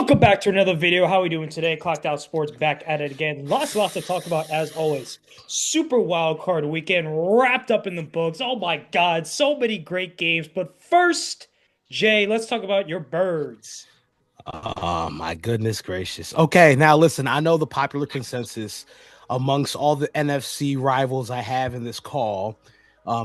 Welcome back to another video. How are we doing today? Clocked Out Sports back at it again. Lots to talk about as always. Super wild card weekend wrapped up in the books. Oh my God, so many great games. But first, Jay, let's talk about your birds. Oh my goodness gracious. Okay, now listen, I know the popular consensus amongst all the NFC rivals I have in this call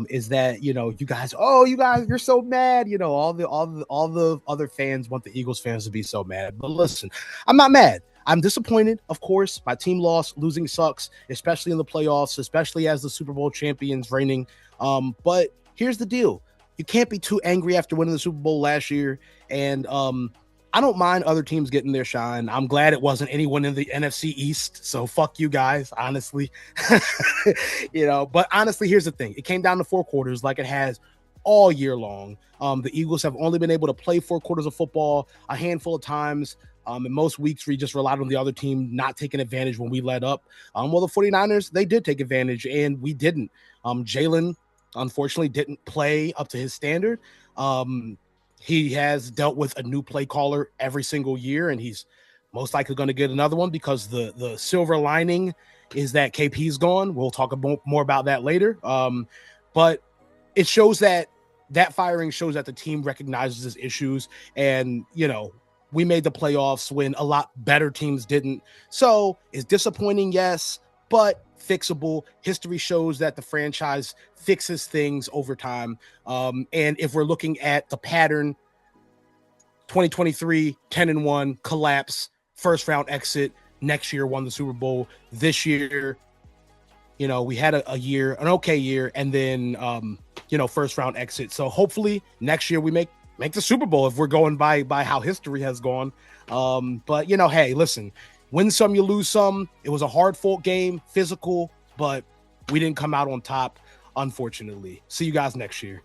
is that you're so mad. All the other fans want the Eagles fans to be so mad. But listen, I'm not mad. I'm disappointed, of course. My team lost. Losing sucks, especially in the playoffs, especially as the Super Bowl champions reigning. But here's the deal. You can't be too angry after winning the Super Bowl last year. And I don't mind other teams getting their shine. I'm glad it wasn't anyone in the NFC East. So fuck you guys, honestly. But honestly, here's the thing. It came down to four quarters like it has all year long. The Eagles have only been able to play four quarters of football a handful of times. In most weeks, we just relied on the other team not taking advantage when we led up. Well, the 49ers, they did take advantage, and we didn't. Jalen, unfortunately, didn't play up to his standard. He has dealt with a new play caller every single year, and he's most likely going to get another one because the silver lining is that KP's gone. We'll talk more about that later. But it shows that firing shows that the team recognizes his issues, and we made the playoffs when a lot better teams didn't. So it's disappointing, yes, but fixable. History shows that the franchise fixes things over time. And if we're looking at the pattern, 2023, 10-1, collapse, first round exit. Next year won the Super Bowl. This year, we had an okay year, and then first round exit. So hopefully next year we make the Super Bowl if we're going by how history has gone. But hey, listen. Win some, you lose some. It was a hard-fought game, physical, but we didn't come out on top, unfortunately. See you guys next year.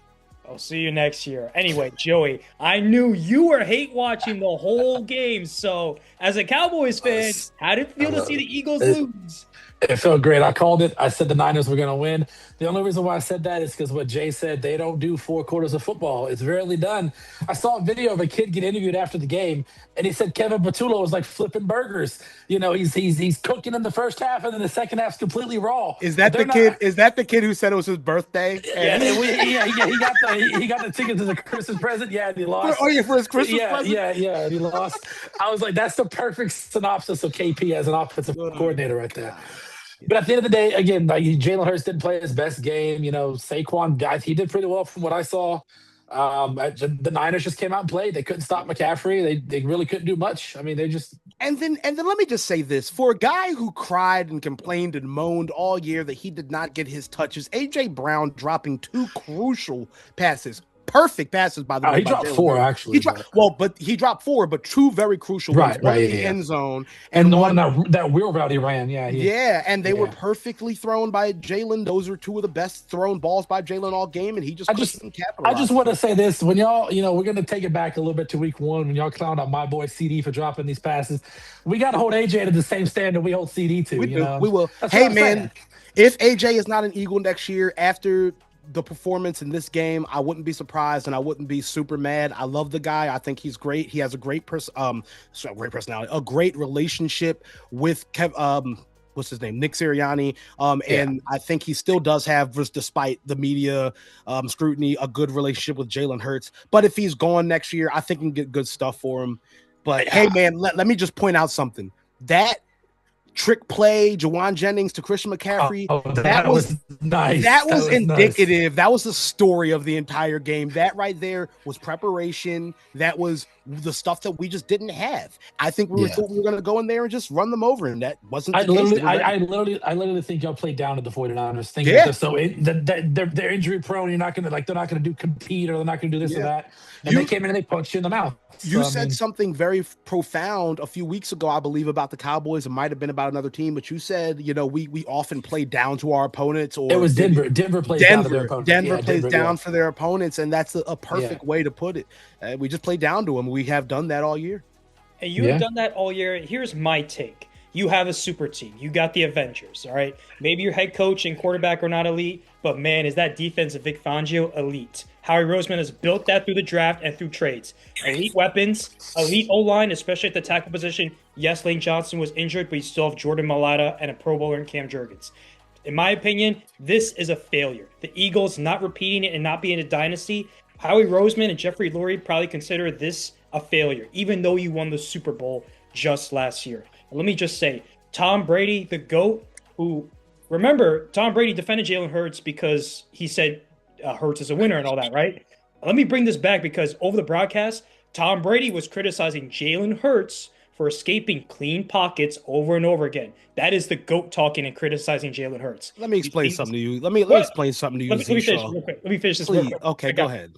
I'll see you next year. Anyway, Joey, I knew you were hate watching the whole game. So, as a Cowboys fan, how did it feel to see the Eagles lose? It felt great. I called it. I said the Niners were going to win. The only reason why I said that is because what Jay said, they don't do four quarters of football. It's rarely done. I saw a video of a kid get interviewed after the game, and he said Kevin Patullo was like flipping burgers. He's cooking in the first half, and then the second half's completely raw. Is that the kid? Is that the kid who said it was his birthday? Yeah, he got the ticket to the Christmas present. Yeah, and he lost. Oh, yeah, for his Christmas present? Yeah, and he lost. I was like, that's the perfect synopsis of KP as an offensive coordinator right there. But at the end of the day, again, Jalen Hurts didn't play his best game. Saquon, he did pretty well from what I saw. The Niners just came out and played. They couldn't stop McCaffrey. They really couldn't do much. I mean, they just. And then let me just say this. For a guy who cried and complained and moaned all year that he did not get his touches, A.J. Brown dropping two crucial passes. Perfect passes, by the way. He dropped four, actually. He dropped four, but two very crucial ones. One in the end zone. And the one that wheel route he ran, and they were perfectly thrown by Jalen. Those are two of the best thrown balls by Jalen all game, and he just couldn't capitalize. I just want to say this. When y'all, we're going to take it back a little bit to week one, when y'all clowned on my boy CD for dropping these passes. We got to hold AJ to the same standard we hold CD to. We will. Hey, man, if AJ is not an Eagle next year after the performance in this game, I wouldn't be surprised and I wouldn't be super mad. I love the guy. I think he's great. He has a great personality, a great relationship with what's his name? Nick Sirianni. And I think he still does have, despite the media scrutiny, a good relationship with Jalen Hurts. But if he's gone next year, I think we can get good stuff for him. But hey, man, let me just point out something. That trick play, Jawan Jennings to Christian McCaffrey. That was nice. That was indicative. Nice. That was the story of the entire game. That right there was preparation. That was the stuff that we just didn't have. I think we were going to go in there and just run them over, and that wasn't the case. I literally think y'all played down to the 49ers. They're injury prone. You're not going to they're not going to compete, or they're not going to do this or that. And they came in and they punched you in the mouth. You said something very profound a few weeks ago, I believe, about the Cowboys. It might have been about another team, but you said, we often play down to our opponents. Or it was Denver. Denver plays down to their opponents. Denver plays down for their opponents, and that's a perfect way to put it. We just play down to them. We have done that all year. And you have done that all year. Here's my take. You have a super team. You got the Avengers, all right? Maybe your head coach and quarterback are not elite, but man, is that defense of Vic Fangio elite. Howie Roseman has built that through the draft and through trades. Elite weapons, elite O-line, especially at the tackle position. Yes, Lane Johnson was injured, but you still have Jordan Mailata and a Pro Bowler in Cam Jurgens. In my opinion, this is a failure. The Eagles not repeating it and not being a dynasty. Howie Roseman and Jeffrey Lurie probably consider this a failure, even though you won the Super Bowl just last year. Let me just say, Tom Brady, the GOAT, who, remember, Tom Brady defended Jalen Hurts because he said Hurts is a winner and all that, right? Let me bring this back because over the broadcast, Tom Brady was criticizing Jalen Hurts for escaping clean pockets over and over again. That is the GOAT talking and criticizing Jalen Hurts. Let me explain something to you. Let me explain something to you, let me finish real quick. Let me finish this real quick. Okay, go ahead.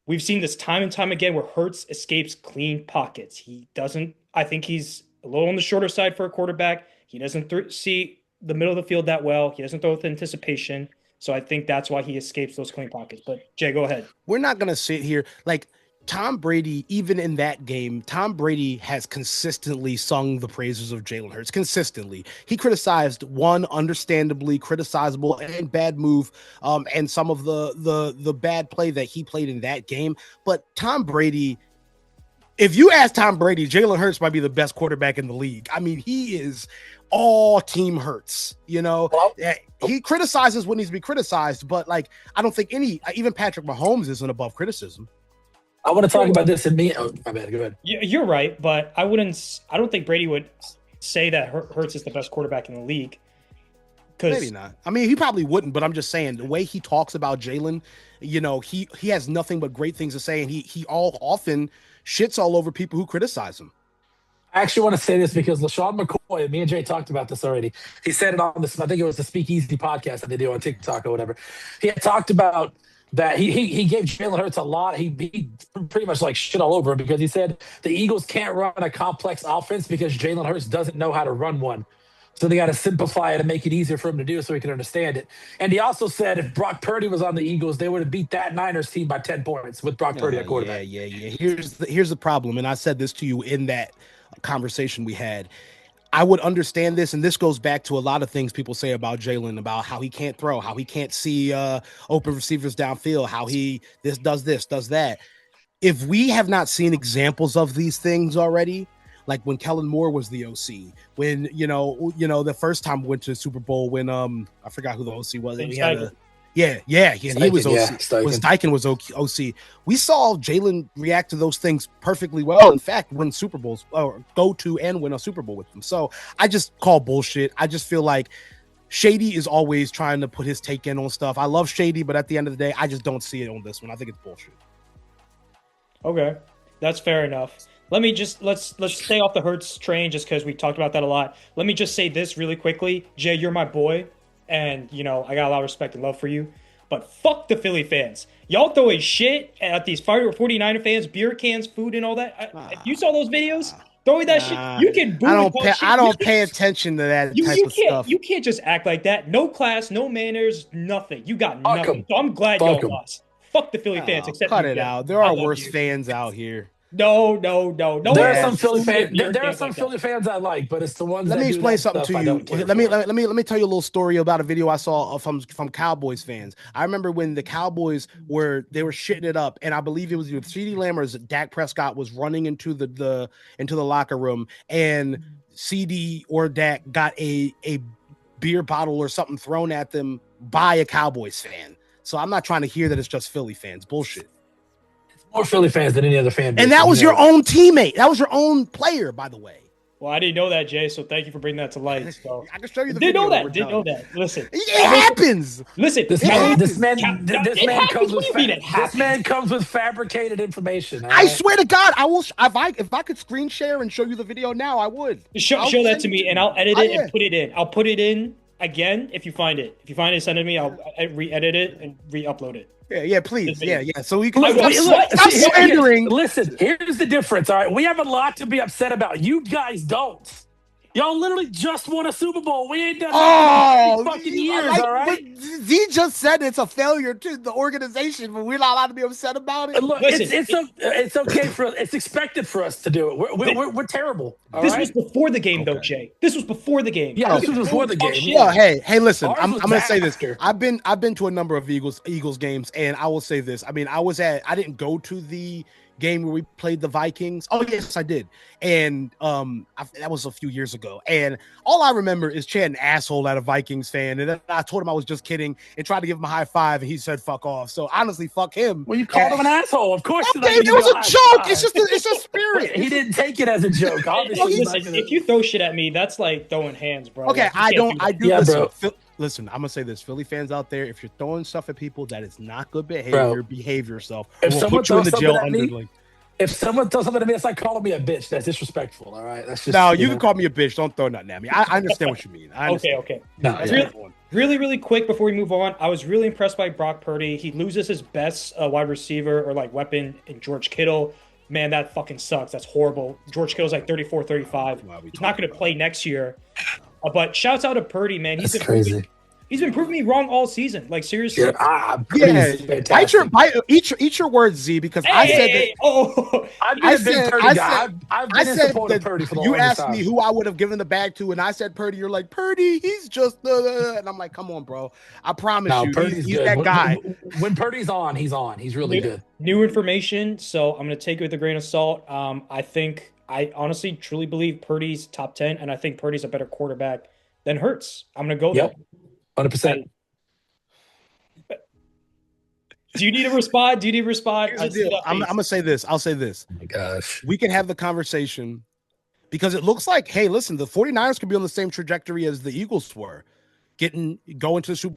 We've seen this time and time again where Hurts escapes clean pockets. He doesn't, I think he's a little on the shorter side for a quarterback. He doesn't see the middle of the field that well. He doesn't throw with anticipation. So I think that's why he escapes those clean pockets. But Jay, go ahead. We're not going to sit here like Tom Brady, even in that game, Tom Brady has consistently sung the praises of Jalen Hurts. Consistently. He criticized one understandably criticizable and bad move and some of the bad play that he played in that game. But Tom Brady, if you ask Tom Brady, Jalen Hurts might be the best quarterback in the league. I mean, he is all team Hurts, you know. He criticizes what needs to be criticized, but like, I don't think even Patrick Mahomes isn't above criticism. I want to talk about this in me. Oh, my bad. Go ahead. You're right, but I don't think Brady would say that Hurts is the best quarterback in the league. Maybe not. I mean, he probably wouldn't, but I'm just saying the way he talks about Jalen, you know, he has nothing but great things to say, and he often shits all over people who criticize him. I actually want to say this because LaShawn McCoy, and me and Jay talked about this already. He said it on this, I think it was the Speakeasy podcast that they do on TikTok or whatever. He had talked about that he gave Jalen Hurts a lot. He pretty much like shit all over him because he said the Eagles can't run a complex offense because Jalen Hurts doesn't know how to run one. So they got to simplify it and make it easier for him to do so he can understand it. And he also said if Brock Purdy was on the Eagles, they would have beat that Niners team by 10 points with Brock Purdy at quarterback. Yeah. Here's the problem, and I said this to you in that conversation we had. I would understand this, and this goes back to a lot of things people say about Jalen, about how he can't throw, how he can't see open receivers downfield, how he does that. If we have not seen examples of these things already, like when Kellen Moore was the OC, when you know the first time we went to the Super Bowl, when I forgot who the OC was. He had Steichen, he was OC. When Steichen was OC, we saw Jalen react to those things perfectly well. In fact, win Super Bowls or go to and win a Super Bowl with them. So I just call bullshit. I just feel like Shady is always trying to put his take in on stuff. I love Shady, but at the end of the day, I just don't see it on this one. I think it's bullshit. Okay, that's fair enough. Let's stay off the Hurts train just because we talked about that a lot. Let me just say this really quickly. Jay, you're my boy, and you know I got a lot of respect and love for you. But fuck the Philly fans. Y'all throwing shit at these 49er fans, beer cans, food, and all that. If you saw those videos, throwing that shit, you can boo. I don't pay attention to that type of stuff. You can't just act like that. No class, no manners, nothing. You got nothing. So I'm glad y'all lost. Fuck the Philly fans. Except cut it out. There are worse fans out here. No. There are some Philly fans. There are some Philly fans I like, but it's the ones. Let me explain something to you. Let me tell you a little story about a video I saw from Cowboys fans. I remember when the Cowboys were shitting it up, and I believe it was either CeeDee Lamb or Dak Prescott was running into the locker room, and CD or Dak got a beer bottle or something thrown at them by a Cowboys fan. So I'm not trying to hear that it's just Philly fans. Bullshit. More Philly fans than any other fan base. And that was your own teammate. That was your own player, by the way. Well, I didn't know that, Jay, so thank you for bringing that to light. So. I can show you the video. Didn't know that. Listen. It happens. Listen. This man comes with fabricated information. I swear to God, I will. If I could screen share and show you the video now, I would. Show that to me, and I'll edit it and put it in. I'll put it in again if you find it. If you find it, send it to me. I'll re-edit it and re-upload it. Yeah, please. Yeah. So we can stop slandering. Listen, here's the difference. All right, we have a lot to be upset about. You guys don't. Y'all literally just won a Super Bowl. We ain't done that in fucking years, all right? Z just said it's a failure to the organization, but we're not allowed to be upset about it. Look, Listen, it's okay for us. It's expected for us to do it. We're terrible. This was before the game, though, Jay. This was before the game. Yeah, this was before the game. Yeah. Hey, listen. I'm was gonna say this. after. I've been to a number of Eagles games, and I will say this. I mean, I didn't go to the game where we played the Vikings. Oh yes, I did. And that was a few years ago. And all I remember is Chad an asshole at a Vikings fan, and then I told him I was just kidding and tried to give him a high five, and he said "fuck off." So honestly, fuck him. Well, you called him an asshole. Of course, okay, it was a joke. It's a spirit. He didn't take it as a joke. Obviously, listen, if you throw shit at me, that's like throwing hands, bro. Okay, like, listen, I'm gonna say this, Philly fans out there, if you're throwing stuff at people, that is not good behavior. Behave yourself. If we'll someone put you in the throws jail something at me, underling. If someone does something to me, it's like calling me a bitch. That's disrespectful. All right, that's just no. You can call me a bitch. Don't throw nothing at me. I understand what you mean. Okay. No, really quick before we move on, I was really impressed by Brock Purdy. He loses his best wide receiver or like weapon in George Kittle. Man, that fucking sucks. That's horrible. George Kittle's like 34, 35. He's not going to play next year. But shouts out to Purdy, man. That's crazy. He's been proving me wrong all season. Like, seriously. Eat your words, Z, because I've been a big Purdy guy. I've been in support of Purdy for the longest time. You asked me who I would have given the bag to, and I said Purdy. You're like, Purdy, he's just and I'm like, come on, bro. I promise you, he's that guy. When Purdy's on, he's on. He's really good. New information, so I'm going to take it with a grain of salt. I honestly, truly believe Purdy's top 10, and I think Purdy's a better quarterback than Hurts. I'm going to go there. 100%. Do you need to respond? Here's the deal. I'm going to say this. I'll say this. Oh my gosh. We can have the conversation because it looks like, hey, listen, the 49ers could be on the same trajectory as the Eagles were. Going to the Super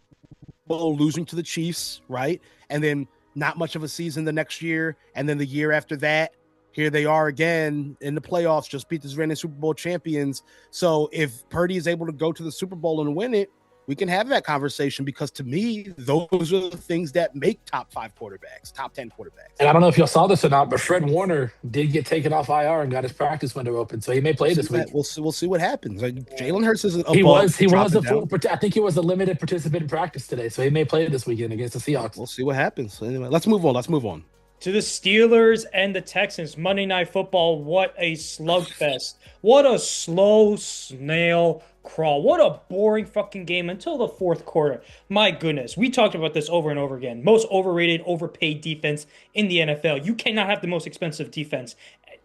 Bowl, losing to the Chiefs, right? And then not much of a season the next year. And then the year after that, here they are again in the playoffs, just beat the reigning Super Bowl champions. So if Purdy is able to go to the Super Bowl and win it, we can have that conversation because to me, those are the things that make top 5 quarterbacks, top 10 quarterbacks. And I don't know if y'all saw this or not, but Fred Warner did get taken off IR and got his practice window open, so he may play this week. We'll see what happens. Like Jalen Hurts is he was a full. I think he was a limited participant in practice today, so he may play this weekend against the Seahawks. We'll see what happens. Anyway, let's move on. To the Steelers and the Texans, Monday Night Football, what a slugfest. What a slow snail crawl. What a boring fucking game until the fourth quarter. My goodness. We talked about this over and over again. Most overrated, overpaid defense in the NFL. You cannot have the most expensive defense,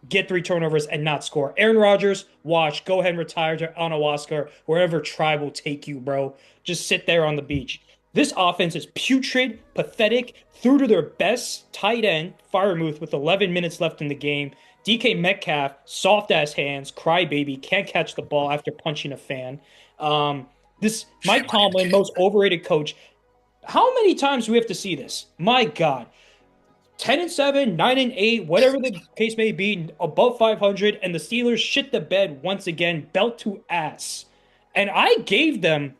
get 3 turnovers, and not score. Aaron Rodgers, watch. Go ahead and retire to Anahuasca, wherever tribe will take you, bro. Just sit there on the beach. This offense is putrid, pathetic, threw to their best tight end, Freiermuth, with 11 minutes left in the game. DK Metcalf, soft-ass hands, crybaby, can't catch the ball after punching a fan. This Mike Tomlin, most overrated coach. How many times do we have to see this? My God. 10-7, 9-8, whatever the case may be, above 500, and the Steelers shit the bed once again, belt to ass. And I gave them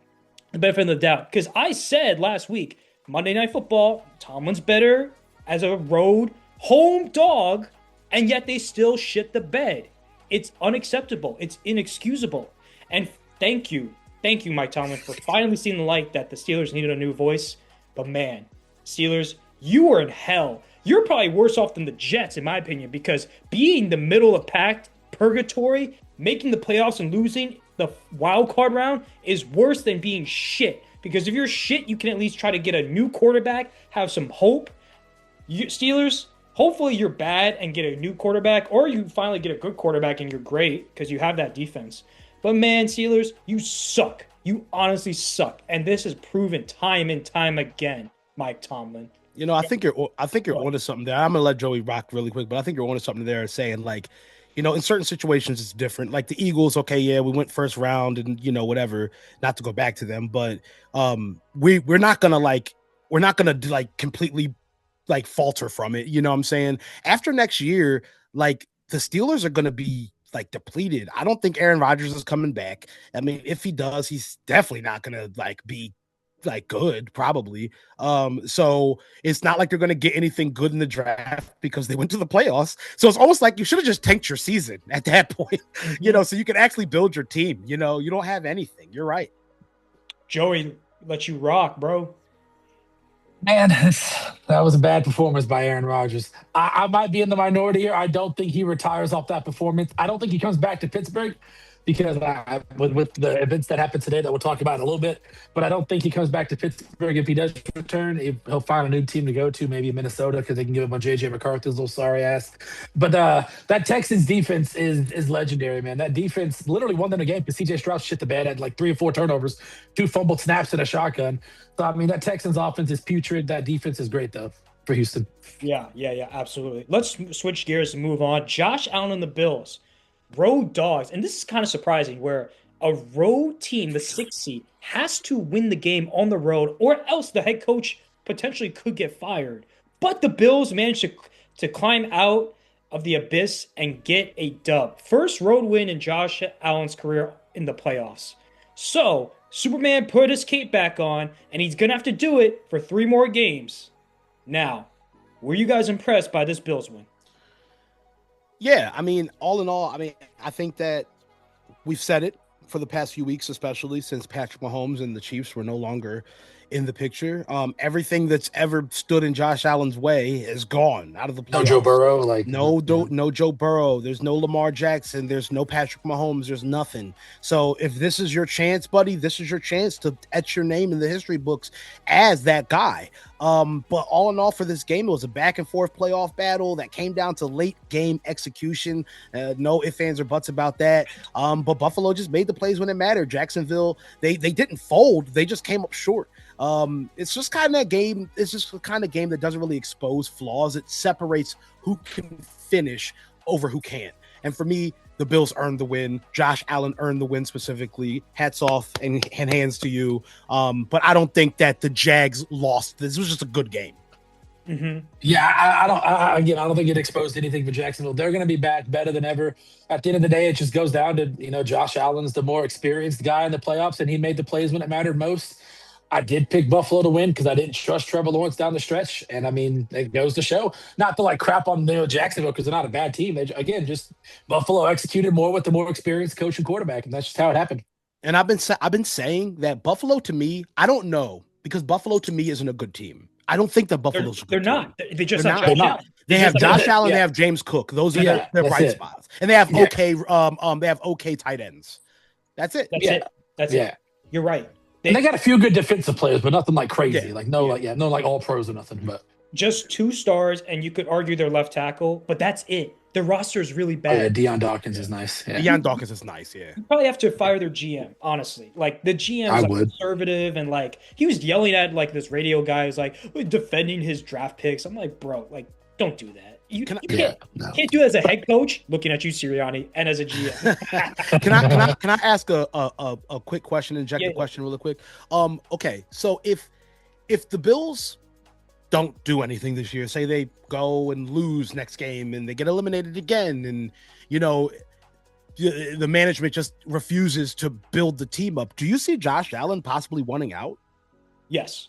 the benefit of the doubt because I said last week, Monday Night Football, Tomlin's better as a road home dog, and yet they still shit the bed. It's unacceptable. It's inexcusable. And thank you, Mike Tomlin, for finally seeing the light that the Steelers needed a new voice. But man, Steelers, you are in hell. You're probably worse off than the Jets, in my opinion, because being the middle of pack purgatory, making the playoffs and losing the wild card round is worse than being shit. Because if you're shit, you can at least try to get a new quarterback, have some hope. Steelers, hopefully you're bad and get a new quarterback, or you finally get a good quarterback and you're great because you have that defense. But man, Steelers, you suck. You honestly suck. And this is proven time and time again, Mike Tomlin. You know, I think you're onto something there. I'm gonna let Joey rock really quick, but I think you're onto something there, saying like, you know, in certain situations it's different. Like the Eagles, okay, yeah, we went first round and whatever. Not to go back to them, but we're not gonna completely falter from it. You know what I'm saying? After next year, like the Steelers are gonna be depleted. I don't think Aaron Rodgers is coming back. I mean, if he does, he's definitely not gonna be like good, probably. So it's not like they're going to get anything good in the draft because they went to the playoffs. So it's almost like you should have just tanked your season at that point, so you can actually build your team. You don't have anything. You're right. Joey, let you rock, bro. Man, that was a bad performance by Aaron Rodgers. I might be in the minority here. I don't think he retires off that performance. I don't think he comes back to Pittsburgh because with the events that happened today that we'll talk about in a little bit. But I don't think he comes back to Pittsburgh. If he does return, he'll find a new team to go to, maybe Minnesota, because they can give him a JJ McCarthy's little sorry ass. But that Texans defense is legendary, man. That defense literally won them the game because CJ Stroud shit the bed, had like 3 or 4 turnovers, 2 fumbled snaps, and a shotgun. So, I mean, that Texans offense is putrid. That defense is great, though, for Houston. Yeah, absolutely. Let's switch gears and move on. Josh Allen and the Bills, road dogs. And this is kind of surprising where a road team, the 6th seed, has to win the game on the road or else the head coach potentially could get fired. But the Bills managed to climb out of the abyss and get a dub. First road win in Josh Allen's career in the playoffs. So Superman put his cape back on, and he's going to have to do it for 3 more games. Now, were you guys impressed by this Bills win? Yeah, I mean, all in all, I think that we've said it for the past few weeks, especially since Patrick Mahomes and the Chiefs were no longer in the picture. Everything that's ever stood in Josh Allen's way is gone out of the playoffs. No Joe Burrow, no Joe Burrow. There's no Lamar Jackson. There's no Patrick Mahomes. There's nothing. So if this is your chance, buddy, this is your chance to etch your name in the history books as that guy. But all in all, for this game, it was a back and forth playoff battle that came down to late game execution. No ifs, ands, or buts about that. But Buffalo just made the plays when it mattered. Jacksonville, they didn't fold. They just came up short. It's just kind of a game. It's just the kind of game that doesn't really expose flaws. It separates who can finish over who can't. And for me, the Bills earned the win. Josh Allen earned the win specifically. Hats off and hands to you. But I don't think that the Jags lost. This was just a good game. Mm-hmm. Yeah, I don't think it exposed anything for Jacksonville. They're going to be back better than ever. At the end of the day, it just goes down to, Josh Allen's the more experienced guy in the playoffs, and he made the plays when it mattered most. I did pick Buffalo to win because I didn't trust Trevor Lawrence down the stretch. And, I mean, it goes to show. Not to, crap on Jacksonville because they're not a bad team. Just Buffalo executed more with the more experienced coach and quarterback, and that's just how it happened. And I've been saying that Buffalo, to me, I don't know, because Buffalo, to me, isn't a good team. I don't think that Buffalo's a good team. They're not. They just they're not. They have Josh Allen. They have James Cook. Those are their bright spots. And they have okay tight ends. That's it. That's it. You're right. They got a few good defensive players, but nothing crazy. No all pros or nothing. But just 2 stars, and you could argue their left tackle, but that's it. Their roster is really bad. Oh, yeah, Deion Dawkins is nice. Yeah. Deion Dawkins is nice. Yeah. You probably have to fire their GM. Honestly, the GM is conservative, and he was yelling at this radio guy who's defending his draft picks. I'm like, bro, don't do that. You can't do it as a head coach. Looking at you, Sirianni, and as a GM. Can I ask a quick question? Inject a question really quick. Okay, so if the Bills don't do anything this year, say they go and lose next game and they get eliminated again, and the management just refuses to build the team up, do you see Josh Allen possibly wanting out? Yes,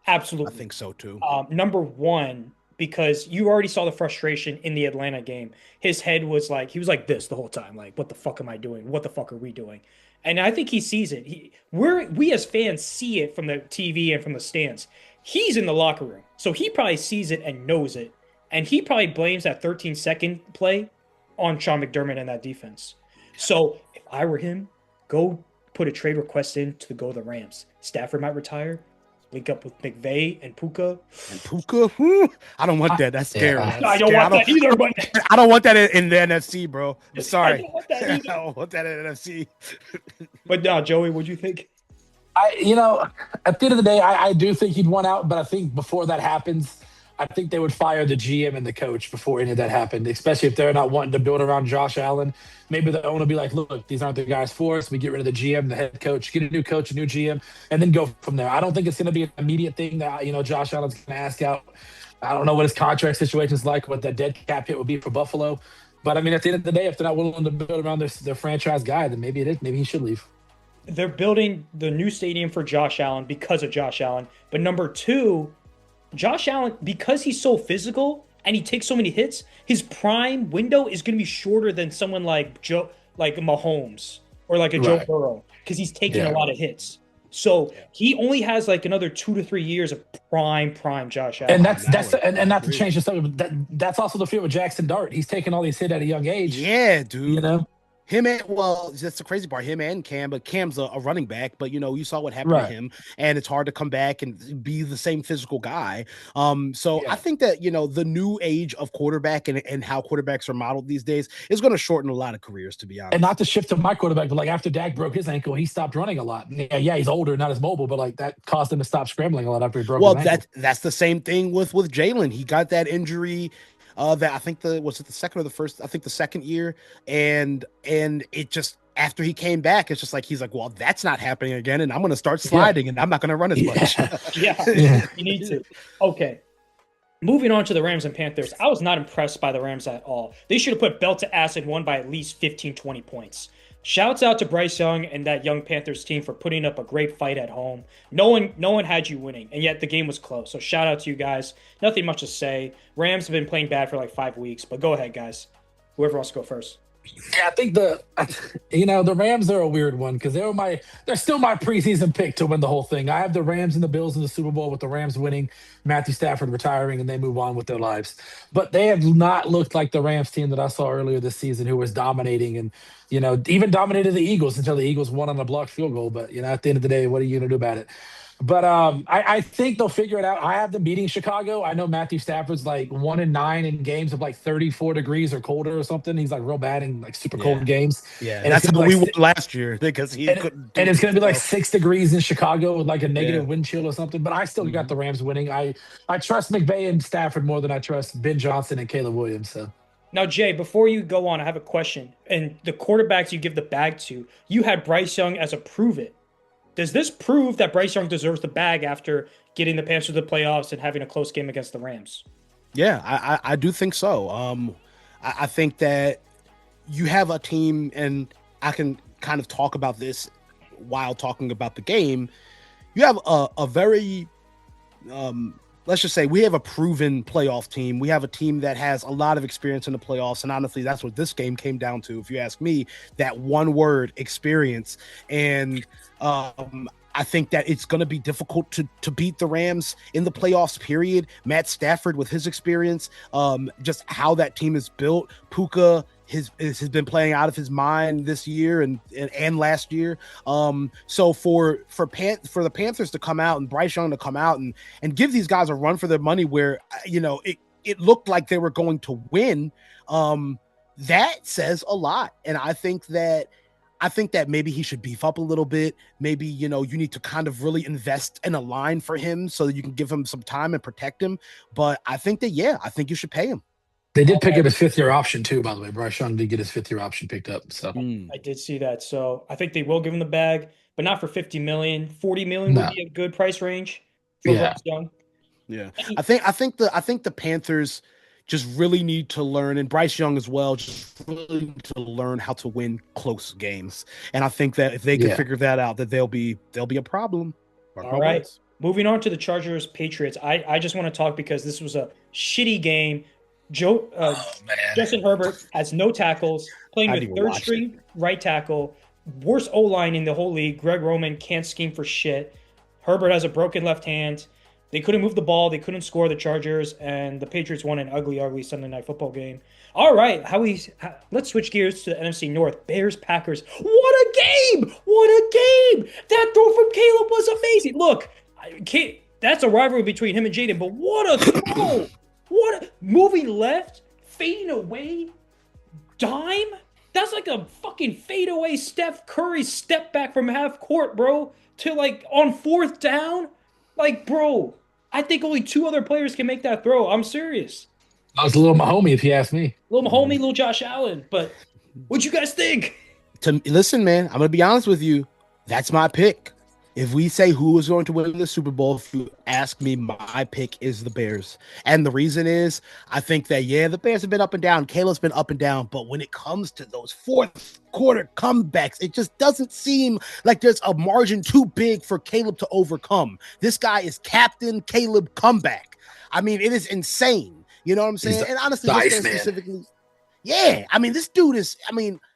absolutely. I think so too. Number one, because you already saw the frustration in the Atlanta game. His head was he was like this the whole time. What the fuck am I doing? What the fuck are we doing? And I think he sees it. We as fans see it from the TV and from the stands. He's in the locker room, so he probably sees it and knows it. And he probably blames that 13-second play on Sean McDermott and that defense. So if I were him, go put a trade request in to go to the Rams. Stafford might retire. Link up with McVay and Puka. I don't want that. That's scary. I don't want that either. But I don't want that in the NFC, bro. I'm sorry. I don't want that either. I don't want that in the NFC. But now, Joey, what'd you think? At the end of the day, I do think he'd want out, but I think before that happens, I think they would fire the GM and the coach before any of that happened, especially if they're not wanting to build around Josh Allen. Maybe the owner will be like, look, these aren't the guys for us. We get rid of the GM, the head coach, get a new coach, a new GM, and then go from there. I don't think it's going to be an immediate thing that, Josh Allen's going to ask out. I don't know what his contract situation is like, what that dead cap hit would be for Buffalo. But, at the end of the day, if they're not willing to build around their franchise guy, then maybe it is. Maybe he should leave. they're building the new stadium for Josh Allen because of Josh Allen. But number two, Josh Allen, because he's so physical and he takes so many hits, his prime window is going to be shorter than someone like like Mahomes or like a Joe Right. Burrow, because he's taking a Yeah. lot of hits. So he only has like another 2 to 3 years of prime Josh Allen. And that's Allen, I and not to agree. change the subject, but that's also the fear with Jackson Dart. He's taking all these hits at a young age. Yeah, You dude. know, Him and well, that's the crazy part. Him and Cam, but Cam's a running back. But you saw what happened to right? him, and it's hard to come back and be the same physical guy. So I Yeah. think that the new age of quarterback and how quarterbacks are modeled these days is going to shorten a lot of careers. To be And honest. not to shift to my quarterback, but like after Dak broke his ankle, he stopped running a lot. Yeah, he's older, not as mobile, but like that caused him to stop scrambling a lot after he broke Well, his ankle. that's the same thing with Jalen. He got that injury. That I think was it the second or the first? I think the second year, and it just after he came back, it's just like he's like, well, that's not happening again, and I'm going to start sliding, and I'm not going to run as much. Yeah, Yeah. you need to. Okay. Moving on to the Rams and Panthers, I was not impressed by the Rams at all. They should have put belt to ass and won by at least 15, 20 points. Shouts out to Bryce Young and that young Panthers team for putting up a great fight at home. No one had you winning, and yet the game was close. So shout out to you guys. Nothing much to say. Rams have been playing bad for like 5 weeks, but go ahead, guys. Whoever wants to go first. Yeah, I think the Rams are a weird one because they're still my preseason pick to win the whole thing. I have the Rams and the Bills in the Super Bowl with the Rams winning, Matthew Stafford retiring, and they move on with their lives. But they have not looked like the Rams team that I saw earlier this season, who was dominating and even dominated the Eagles until the Eagles won on a blocked field goal. But at the end of the day, what are you going to do about it? But I think they'll figure it out. I have them beating Chicago. I know Matthew Stafford's like 1-9 in games of like 34 degrees or colder or something. He's like real bad in like super cold games. Yeah, And that's it's how gonna be we like, won last year because he and, couldn't. and it's going to be like himself. 6 degrees in Chicago with like a negative Yeah. wind chill or something. But I still got Mhm. the Rams winning. I trust McVay and Stafford more than I trust Ben Johnson and Caleb Williams. So Now, Jay, before you go on, I have a question. And the quarterbacks you give the bag to, you had Bryce Young as a prove it. Does this prove that Bryce Young deserves the bag after getting the Panthers to the playoffs and having a close game against the Rams? Yeah, I do think so. I think that you have a team, and I can kind of talk about this while talking about the game. You have a very let's just say we have a proven playoff team. We have a team that has a lot of experience in the playoffs. And honestly, that's what this game came down to. If you ask me, that one word, experience. And I think that it's going to be difficult to beat the Rams in the playoffs, period. Matt Stafford with his experience, just how that team is built. Puka has been playing out of his mind this year and last year. So for the Panthers to come out and Bryce Young to come out and give these guys a run for their money, where it looked like they were going to win, that says a lot. And I think that maybe he should beef up a little bit. Maybe, you need to kind of really invest in a line for him so that you can give him some time and protect him. But I think you should pay him. they did pick up his 5th-year option too, by the way. Bryce Young did get his 5th-year option picked up. So I did see that. So I think they will give him the bag, but not for 50 million. 40 million No. would be a good price range for Yeah. Bryce Young. Yeah. I think the Panthers just really need to learn, and Bryce Young as well, just really need to learn how to win close games. And I think that if they can figure that out, that they'll be a problem. All right. Moving on to the Chargers Patriots. I just want to talk because this was a shitty game. Justin Herbert has no tackles, playing I with didn't third watch string right tackle. Worst O-line in the whole league. Greg Roman can't scheme for shit. Herbert has a broken left hand. They couldn't move the ball. They couldn't score, the Chargers, and the Patriots won an ugly, ugly Sunday night football game. All right, let's switch gears to the NFC North. Bears, Packers. What a game! What a game! That throw from Caleb was amazing. Look, that's a rivalry between him and Jaden, but what a throw! Moving left, fading away, dime? That's like a fucking fadeaway Steph Curry step back from half court, bro, to like on 4th down. Like, bro, I think only 2 other players can make that throw. I'm serious. I was a little Mahomie, if you ask me. Little Mahomie, little Josh Allen. But what'd you guys think? Listen, man, I'm gonna be honest with you. That's my pick. If we say who is going to win the Super Bowl, if you ask me, my pick is the Bears. And the reason is I think that, the Bears have been up and down. Caleb's been up and down. But when it comes to those fourth quarter comebacks, it just doesn't seem like there's a margin too big for Caleb to overcome. This guy is Captain Caleb Comeback. I mean, it is insane. You know what I'm saying? And honestly, this man specifically, this dude is,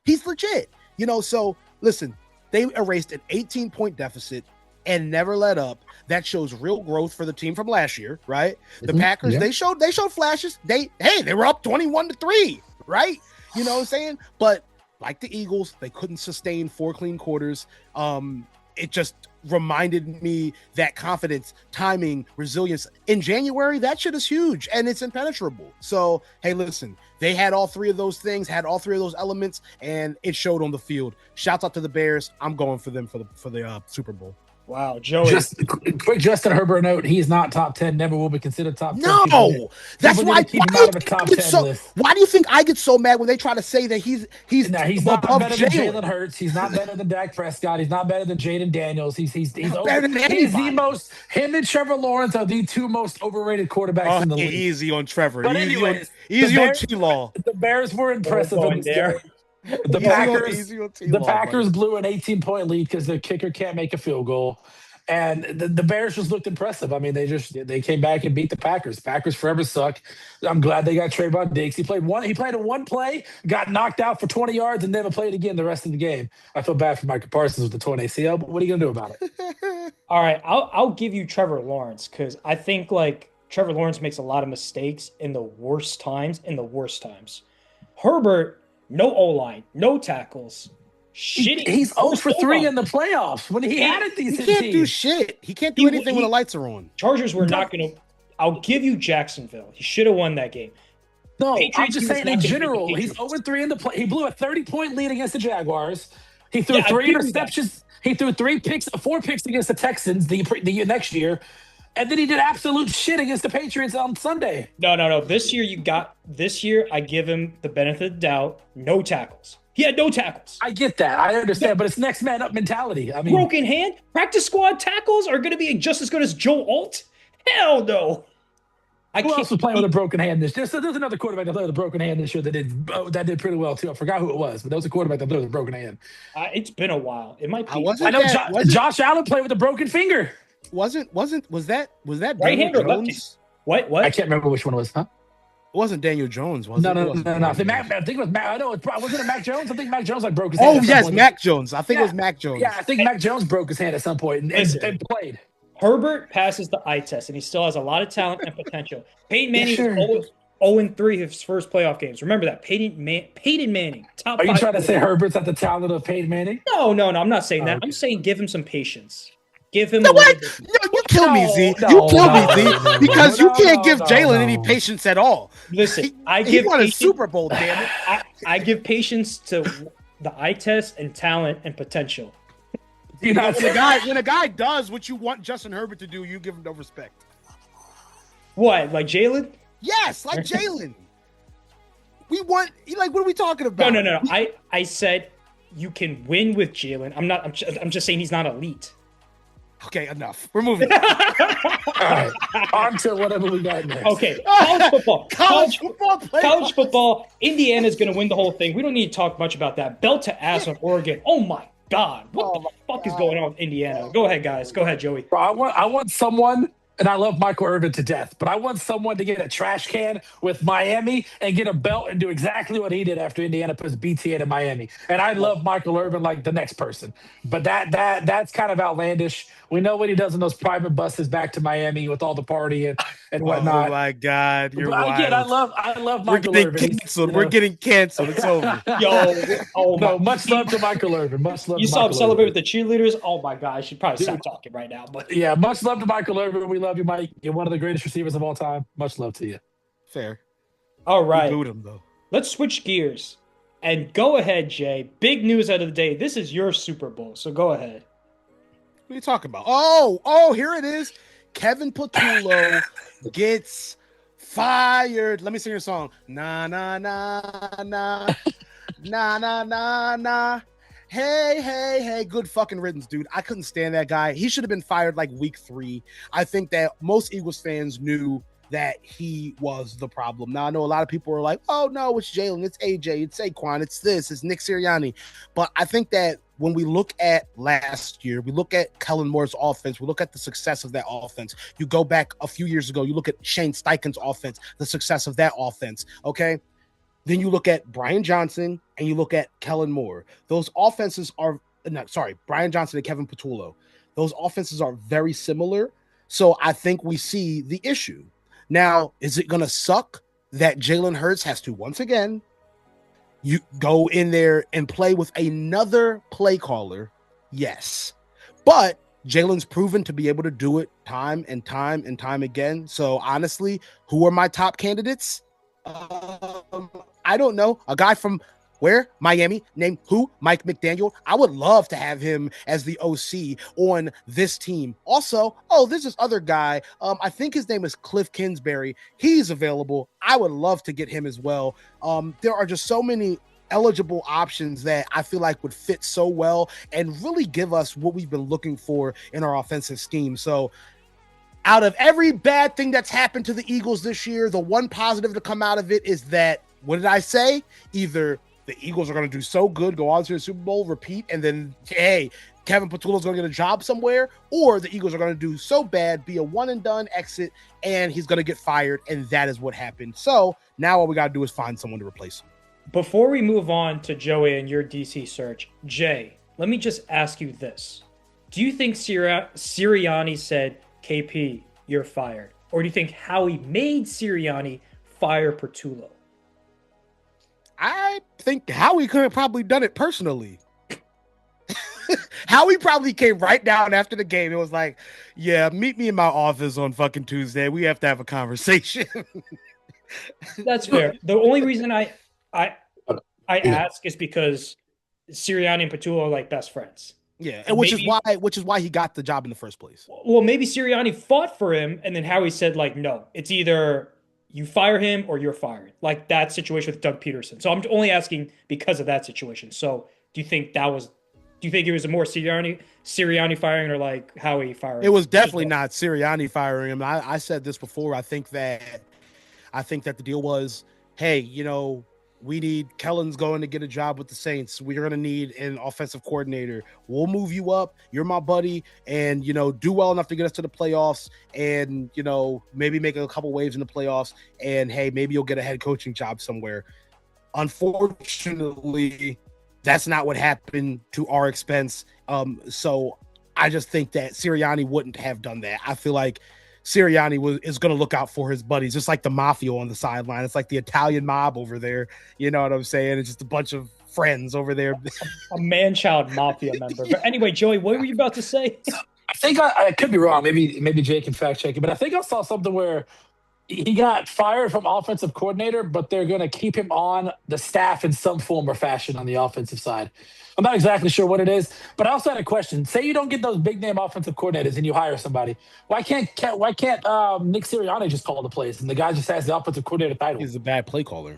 he's legit. So listen, they erased an 18-point deficit and never let up. That shows real growth for the team from last year, right? The Packers, they showed flashes. They were up 21-3, right? You know what I'm saying? But like the Eagles, they couldn't sustain 4 clean quarters. It just reminded me that confidence, timing, resilience in January, that shit is huge and it's impenetrable. So, hey, listen, they had all 3 of those things, had all 3 of those elements, and it showed on the field. Shouts out to the Bears. I'm going for them for the Super Bowl. Wow, Joey. Just quick Justin Herbert note: he's not top 10. Never will be considered top 10. No, that's why. Keep him out of a top 10 list. Why do you think I get so mad when they try to say that he's not better than Jalen Hurts? He's not better than Dak Prescott. He's not better than Jaden Daniels. He's better than anybody. He's the most. Him and Trevor Lawrence are the 2 most overrated quarterbacks in the league. Easy on Trevor. But anyways, easy on T-Law. The Bears were impressive in this game. The Packers blew an 18-point lead because the kicker can't make a field goal. And the Bears just looked impressive. I mean, they came back and beat the Packers. Packers forever suck. I'm glad they got Trayvon Diggs. He played in one play, got knocked out for 20 yards, and never played again the rest of the game. I feel bad for Micah Parsons with the torn ACL, but what are you gonna do about it? All right, I'll give you Trevor Lawrence because I think Trevor Lawrence makes a lot of mistakes in the worst times. Herbert, no O-line, no tackles. Shitty. He's 0 for 3 in the playoffs when he had a decent team. He can't do shit. He can't do anything when the lights are on. Chargers were not going to. I'll give you Jacksonville. He should have won that game. No, Patriots, I'm just saying in general. He's 0 3 in the play. He blew a 30-point lead against the Jaguars. He threw 3 interceptions. He threw 4 picks against the Texans the next year. And then he did absolute shit against the Patriots on Sunday. No. This year, I give him the benefit of the doubt. No tackles. He had no tackles. I get that. I understand, but it's next man up mentality. I mean, broken hand. Practice squad tackles are going to be just as good as Joe Alt. Hell no. Who else was playing with a broken hand this year? There's another quarterback that played with a broken hand this year that did pretty well too. I forgot who it was, but there was a quarterback that played with a broken hand. It's been a while. It might be. I know Josh Allen played with a broken finger. Was that right hand or left hand? What? I can't remember which one it was. Huh? It wasn't Daniel Jones, was it? No. I think it was Mac. I know wasn't it Mac Jones? I think Mac Jones broke his hand. Oh yes, Mac Jones. I think it was Mac Jones. Yeah, I think Mac Jones broke his hand at some point and played. Herbert passes the eye test, and he still has a lot of talent and potential. Peyton Manning is 0-3 his first playoff games. Remember that. Peyton Manning. Top. Are you trying to say Herbert's at the talent of Peyton Manning? No. I'm not saying that. Okay. I'm saying give him some patience. Give him you kill me, Z. You kill me, Z. Because you can't give Jalen any patience at all. Listen, he won a Super Bowl, damn it. I give patience to the eye test and talent and potential. When a guy does what you want Justin Herbert to do, you give him no respect. What, like Jalen? Yes, like Jalen. What are we talking about? No. I said you can win with Jalen. I'm just saying he's not elite. Okay, enough. We're moving. All right, on to whatever we got next. Okay, college football. Indiana's going to win the whole thing. We don't need to talk much about that. Belt to ass on Oregon. Oh my God, what the fuck is going on with Indiana? Go ahead, guys. Go ahead, Joey. Bro, I want someone. And I love Michael Irvin to death, but I want someone to get a trash can with Miami and get a belt and do exactly what he did after Indiana puts BTA to Miami. And I love Michael Irvin like the next person, but that's kind of outlandish. We know what he does in those private buses back to Miami with all the party and whatnot. Oh my God, you're wild. Again, I love Michael Irvin. We're getting canceled. It's over. Much love to Michael Irvin. Much love. You saw him celebrate with the cheerleaders. Oh my God, I should probably stop talking right now. But yeah, much love to Michael Irvin. We love you, Mike. You're one of the greatest receivers of all time. Much love to you. Fair. All right. You booed him though. Let's switch gears and go ahead, Jay. Big news out of the day. This is your Super Bowl, so go ahead. What are you talking about? Oh, here it is. Kevin Patullo gets fired. Let me sing your song. Na na na na na na na na. Hey, good fucking riddance, dude. I couldn't stand that guy. He should have been fired like week 3. I think that most Eagles fans knew that he was the problem. Now, I know a lot of people are like, oh, no, it's Jalen, it's AJ, it's Saquon, it's this, it's Nick Sirianni. But I think that when we look at last year, we look at Kellen Moore's offense, we look at the success of that offense. You go back a few years ago, you look at Shane Steichen's offense, the success of that offense, okay? Then you look at Brian Johnson and you look at Kellen Moore. Those offenses are Brian Johnson and Kevin Patullo. Those offenses are very similar. So I think we see the issue. Now, is it going to suck that Jalen Hurts has to, once again, you go in there and play with another play caller? Yes. But Jalen's proven to be able to do it time and time and time again. So honestly, who are my top candidates? I don't know. A guy from where? Miami, named who? Mike McDaniel. I would love to have him as the OC on this team. Also, there's this other guy. I think his name is Cliff Kingsbury. He's available. I would love to get him as well. There are just so many eligible options that I feel like would fit so well and really give us what we've been looking for in our offensive scheme. So out of every bad thing that's happened to the Eagles this year, the one positive to come out of it is that, what did I say? Either the Eagles are going to do so good, go on to the Super Bowl, repeat, and then, hey, Kevin Patullo's going to get a job somewhere, or the Eagles are going to do so bad, be a one-and-done exit, and he's going to get fired, and that is what happened. So now all we got to do is find someone to replace him. Before we move on to Joey and your DC search, Jay, let me just ask you this. Do you think Sirianni said, KP, you're fired? Or do you think Howie made Sirianni fire Patullo? I think Howie could have probably done it personally. Howie probably came right down after the game. It was like, yeah, meet me in my office on fucking Tuesday. We have to have a conversation. That's fair. The only reason I ask is because Sirianni and Patullo are like best friends. Yeah, and which is why he got the job in the first place. Well, maybe Sirianni fought for him, and then Howie said, like, no, it's either you fire him or you're fired. Like that situation with Doug Peterson. So I'm only asking because of that situation. So do you think it was a more Sirianni firing or like Howie firing? It was definitely not Sirianni firing him. I said this before. I think that the deal was, hey, we need Kellen's going to get a job with the Saints. We're going to need an offensive coordinator. We'll move you up. You're my buddy. And, do well enough to get us to the playoffs and, maybe make a couple waves in the playoffs. And, hey, maybe you'll get a head coaching job somewhere. Unfortunately, that's not what happened to our expense. So I just think that Sirianni wouldn't have done that. I feel like Sirianni is going to look out for his buddies, just like the mafia on the sideline. It's like the Italian mob over there. You know what I'm saying? It's just a bunch of friends over there. A man-child mafia member. But anyway, Joey, what were you about to say? I think I could be wrong. Maybe Jay can fact check it, but I think I saw something where he got fired from offensive coordinator, but they're going to keep him on the staff in some form or fashion on the offensive side. I'm not exactly sure what it is, but I also had a question. Say you don't get those big name offensive coordinators and you hire somebody. Why can't Nick Sirianni just call the plays and the guy just has the offensive coordinator title? He's a bad play caller.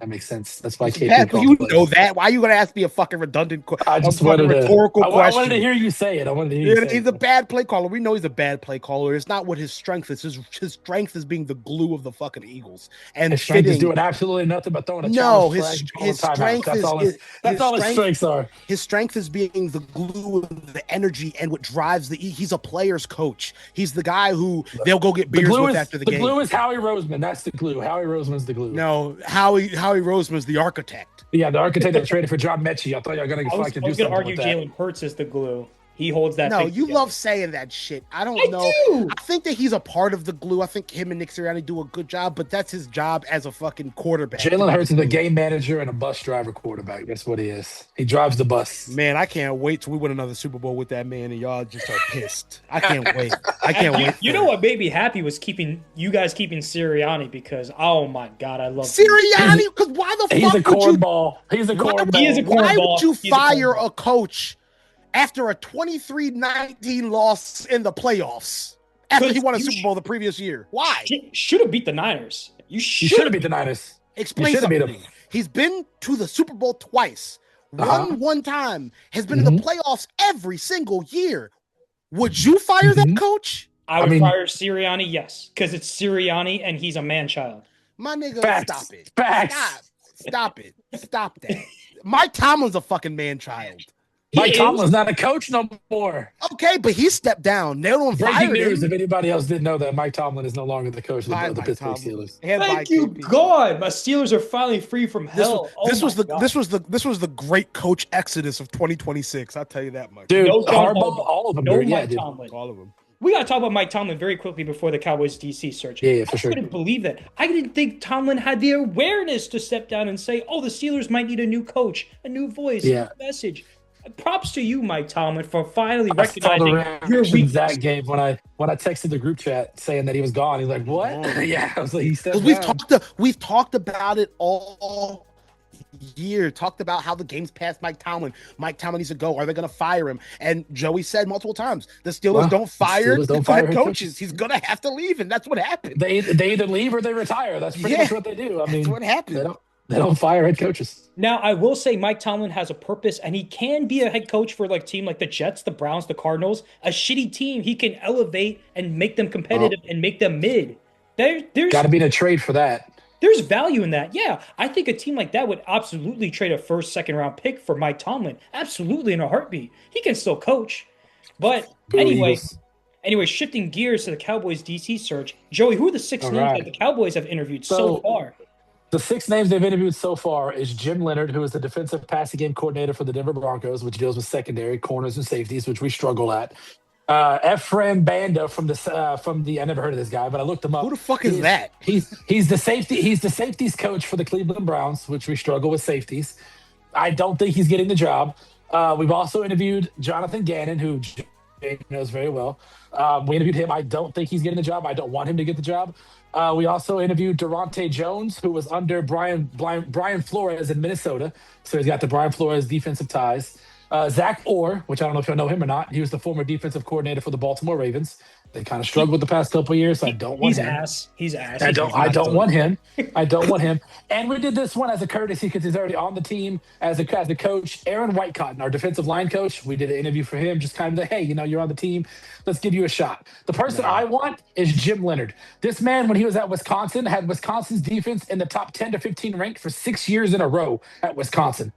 That makes sense. That's why you know that. Why are you going to ask me a fucking redundant I just wanted rhetorical question? I wanted to hear you say it. He's a bad play caller. We know he's a bad play caller. It's not what his strength is. His strength is being the glue of the fucking Eagles. And his strength is doing absolutely nothing but throwing a challenge flag. His strength that's all his strengths are. His strength is being the glue of the energy and what drives he's a player's coach. He's the guy who they'll go get beers with after the game. The glue is Howie Roseman. That's the glue. Howie Roseman's the glue. No, Howie Roseman's the architect. Yeah, the architect that traded for John Mechie. I thought you were going to fucking do something. I was going to argue Jalen Hurts is the glue. He holds that. No, you love saying that shit. I don't know. I think that he's a part of the glue. I think him and Nick Sirianni do a good job, but that's his job as a fucking quarterback. Jalen Hurts is a game manager and a bus driver quarterback. That's what he is. He drives the bus. Man, I can't wait till we win another Super Bowl with that man, and y'all just are pissed. I can't wait. I can't wait. You know what made me happy was keeping Sirianni because, oh my God, I love Sirianni. Because why the fuck he's a cornball. He's a cornball. He is a cornball. Why would you fire a coach after a 23-19 loss in the playoffs after he won a Super Bowl the previous year? Why? Should have beat the Niners. You should have beat the Niners. Explain something to me. He's been to the Super Bowl twice. one time, has been in the Mhm. playoffs every single year. Would you fire that Mhm. coach? I would mean, fire Sirianni, yes, because it's Sirianni and he's a man child. My nigga, facts. stop it. Facts. Stop it. Stop that. Mike Tomlin's a fucking man child. Mike He is. Tomlin's not a coach no more. Okay, but he stepped down. They don't Breaking fire news, him. if anybody else didn't know that, Mike Tomlin is no longer the coach Bye, of the Mike Pittsburgh Tomlin. Steelers. And bye, Thank you, KP. God. My Steelers are finally free from hell. This was God. this was the great coach exodus of 2026. I'll tell you that much. Dude, No John Harbaugh, Harbaugh. all of them. No dude. Yeah, Mike dude. Tomlin. All of them. We got to talk about Mike Tomlin very quickly before the Cowboys DC search. Yeah, for I sure. couldn't believe that. I didn't think Tomlin had the awareness to step down and say, "Oh, the Steelers might need a new coach, a new voice, Yeah. a new message." Props to you, Mike Tomlin, for finally I saw the recognizing your reaction weakness. Zach gave when I texted the group chat saying that he was gone. He's like, "What?" Oh. Yeah, I was like, "He stepped Because down." we've talked about it all year. Talked about how the game's past Mike Tomlin. Mike Tomlin needs to go. Are they going to fire him? And Joey said multiple times, the Steelers Well, don't fire Steelers don't fire head head coaches. coaches. He's going to have to leave, and that's what happened. They either leave or they retire. That's pretty Yeah, much what they do. I mean, That's what happened. they don't fire head coaches. Now, I will say Mike Tomlin has a purpose, and he can be a head coach for like team like the Jets, the Browns, the Cardinals, a shitty team. He can elevate and make them competitive and make them mid. There's Got to be in a trade for that. There's value in that. Yeah, I think a team like that would absolutely trade a first, second round pick for Mike Tomlin. Absolutely in a heartbeat. He can still coach. But Boo, anyway, Eagles. shifting gears to the Cowboys DC search. Joey, who are the six All names right. that the Cowboys have interviewed so So- far? The 6 names they've interviewed so far is Jim Leonard, who is the defensive passing game coordinator for the Denver Broncos, which deals with secondary, corners, and safeties, which we struggle at. Ephraim Banda from the I never heard of this guy, but I looked him up. Who the fuck is that? He's the safeties coach for the Cleveland Browns, which we struggle with safeties. I don't think he's getting the job. We've also interviewed Jonathan Gannon, who Jay knows very well. We interviewed him. I don't think he's getting the job. I don't want him to get the job. We also interviewed Durante Jones, who was under Brian Flores in Minnesota. So he's got the Brian Flores defensive ties. Zach Orr, which I don't know if you know him or not. He was the former defensive coordinator for the Baltimore Ravens. They kind of struggled the past couple of years, so I don't want him. He's ass. I don't want him. I don't want him. And we did this one as a courtesy because he's already on the team as a coach. Aaron Whitecotton, our defensive line coach, we did an interview for him, just kind of like, hey, you're on the team. Let's give you a shot. The person I want is Jim Leonard. This man, when he was at Wisconsin, had Wisconsin's defense in the top 10 to 15 ranked for 6 years in a row at Wisconsin.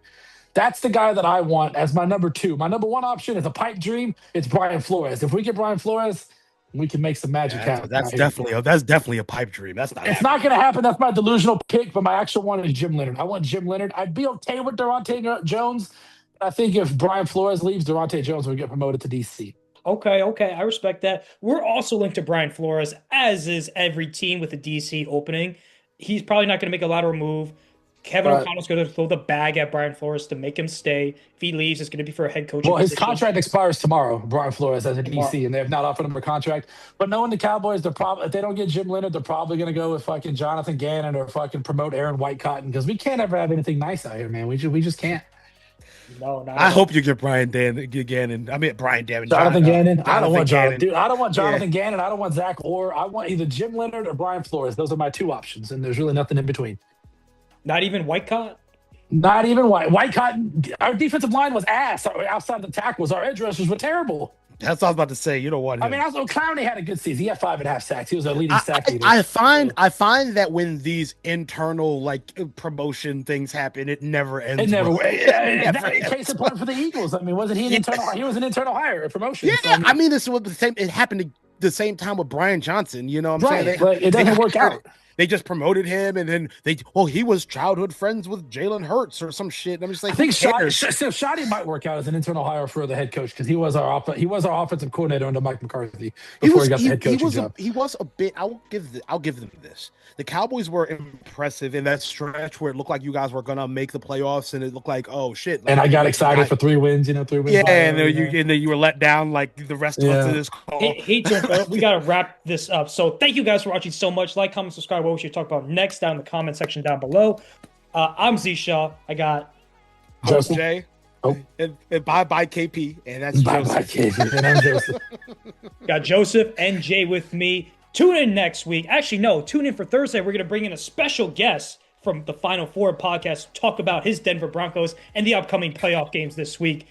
That's the guy that I want as my number 2. My number 1 option is a pipe dream. It's Brian Flores. If we get Brian Flores, we can make some magic happen. That's definitely a pipe dream. That's not. It's not going to happen. That's my delusional pick, but my actual one is Jim Leonard. I want Jim Leonard. I'd be okay with Durante Jones. I think if Brian Flores leaves, Durante Jones will get promoted to DC. Okay, I respect that. We're also linked to Brian Flores, as is every team with a DC opening. He's probably not going to make a lateral move. Kevin O'Connell's going to throw the bag at Brian Flores to make him stay. If he leaves, it's going to be for a head coach. Well, his contract expires tomorrow, Brian Flores, as a DC, and they have not offered him a contract. But knowing the Cowboys, if they don't get Jim Leonard, they're probably going to go with fucking Jonathan Gannon or fucking promote Aaron Whitecotton because we can't ever have anything nice out here, man. We just can't. No, I hope you get Gannon. I mean, Brian Gannon. Jonathan Gannon. I don't want Gannon. Jonathan. Dude, I don't want Jonathan Gannon. I don't want Zach Orr. I want either Jim Leonard or Brian Flores. Those are my 2 options, and there's really nothing in between. Not even Whitecott? Not even Whitecott. Our defensive line was ass. Outside the tackles, our edge rushers were terrible. That's what I was about to say. You don't want him. I mean, also Clowney had a good season. He had 5.5 sacks. He was our leading sack leader. I find that when these internal promotion things happen, it never ends. It never. well. Case in point for the Eagles. I mean, wasn't he an internal? He was an internal hire, a promotion. Yeah, So, I mean, this was the same. It happened at the same time with Brian Johnson. You know what I'm saying? But it doesn't work out. They just promoted him, and then he was childhood friends with Jalen Hurts or some shit. I'm just like, I think who cares? Shoddy might work out as an internal hire for the head coach because he was our offensive coordinator under Mike McCarthy before he got the head coaching job. He was a bit. I'll give them this. The Cowboys were impressive in that stretch where it looked like you guys were gonna make the playoffs, and it looked like, oh shit. And I got excited for 3 wins. 3 wins. Yeah, and then you were let down like the rest of us in this call. Hey, we gotta wrap this up. So thank you guys for watching so much. Like, comment, subscribe. What we should talk about next down in the comment section down below. I'm Z Shaw. I got Joseph. Jay. Oh. And bye KP. And that's Joseph. KP. And I'm Joseph. Got Joseph and Jay with me. Tune in next week. Actually, no, tune in for Thursday. We're going to bring in a special guest. from the Final Four podcast to talk about his Denver Broncos and the upcoming playoff games this week.